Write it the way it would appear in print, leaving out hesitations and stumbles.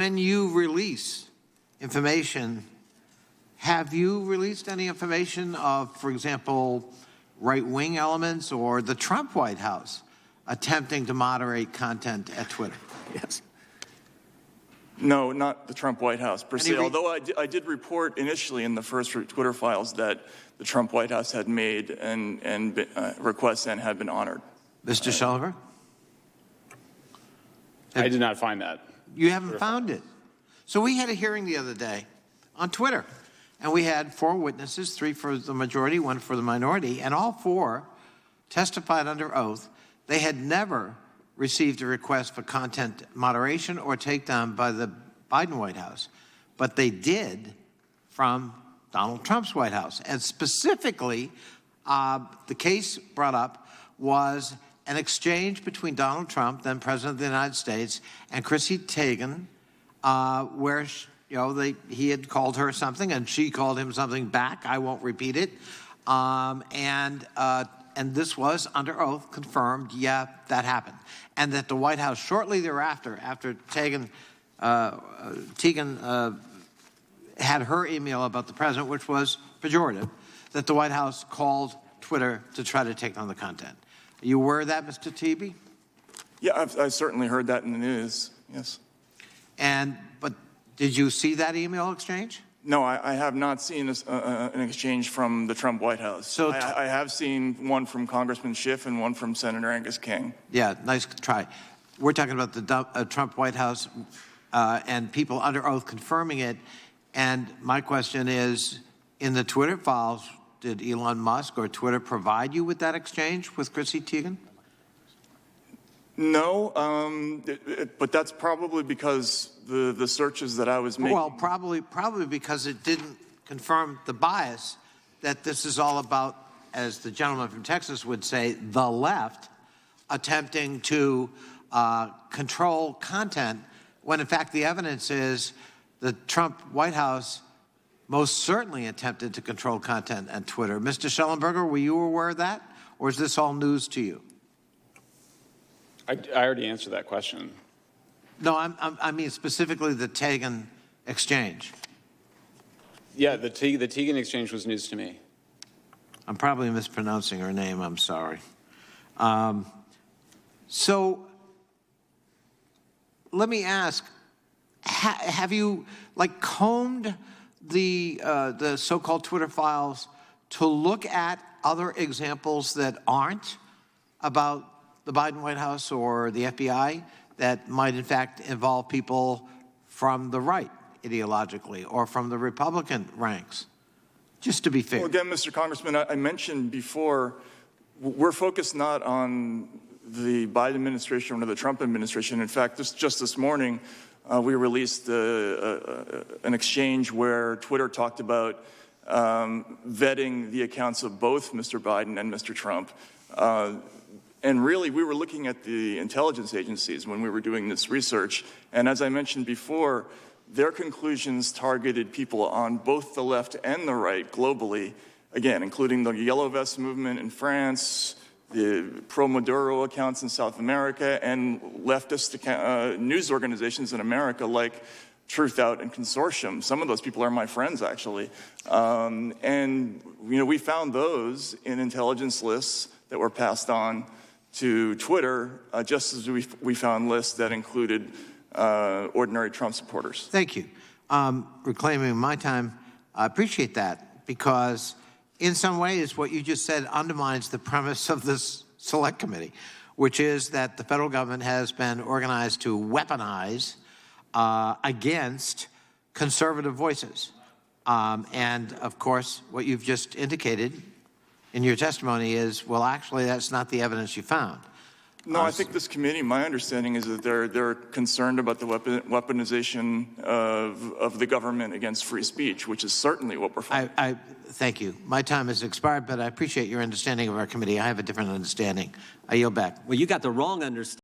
When you release information, have you released any information of, for example, right-wing elements or the Trump White House attempting to moderate content at Twitter? Yes. No, not the Trump White House per se, although I did report initially in the first Twitter files that the Trump White House had made and requests and had been honored. Mr. Schellenberg? I did not find that. You haven't found it. So we had a hearing the other day on Twitter, and we had 4 witnesses, 3 for the majority, 1 for the minority, and all 4 testified under oath they had never received a request for content moderation or takedown by the Biden White House, but they did from Donald Trump's White House. And specifically, the case brought up was an exchange between Donald Trump, then President of the United States, and Chrissy Teigen, where he had called her something and she called him something back. I won't repeat it. And this was under oath confirmed. Yeah, that happened, and that the White House shortly thereafter, after Teigen had her email about the president, which was pejorative, that the White House called Twitter to try to take on the content. Are you aware of that, Mr. Tebbe? Yeah, I've certainly heard that in the news, yes. But did you see that email exchange? No, I have not seen an exchange from the Trump White House. So I have seen one from Congressman Schiff and one from Senator Angus King. Yeah, nice try. We're talking about the Trump White House and people under oath confirming it. And my question is, in the Twitter files, did Elon Musk or Twitter provide you with that exchange with Chrissy Teigen? No, but that's probably because the searches that I was making. Well, probably because it didn't confirm the bias that this is all about, as the gentleman from Texas would say, the left attempting to control content, when in fact the evidence is the Trump White House most certainly attempted to control content on Twitter. Mr. Schellenberger, were you aware of that, or is this all news to you? I already answered that question. No, I mean specifically the Teigen exchange. Yeah, the Teigen exchange was news to me. I'm probably mispronouncing her name. I'm sorry. So let me ask: have you combed the so-called Twitter files to look at other examples that aren't about the Biden White House or the FBI that might in fact involve people from the right ideologically or from the Republican ranks? Just to be fair. Well, again, Mr. Congressman, I mentioned before, we're focused not on the Biden administration or the Trump administration. In fact, just this morning, we released an exchange where Twitter talked about vetting the accounts of both Mr. Biden and Mr. Trump. And really, we were looking at the intelligence agencies when we were doing this research. And as I mentioned before, their conclusions targeted people on both the left and the right globally, again, including the Yellow Vest movement in France, the pro-Maduro accounts in South America, and leftist news organizations in America like Truth Out and Consortium. Some of those people are my friends, actually. And we found those in intelligence lists that were passed on to Twitter, just as we found lists that included ordinary Trump supporters. Thank you. Reclaiming my time, I appreciate that, because in some ways what you just said undermines the premise of this select committee, which is that the federal government has been organized to weaponize against conservative voices. And of course, what you've just indicated in your testimony is, well, actually, that's not the evidence you found. No, I think this committee, my understanding is that they're concerned about the weaponization of the government against free speech, which is certainly what we're finding. Thank you. My time has expired, but I appreciate your understanding of our committee. I have a different understanding. I yield back. Well, you got the wrong understanding.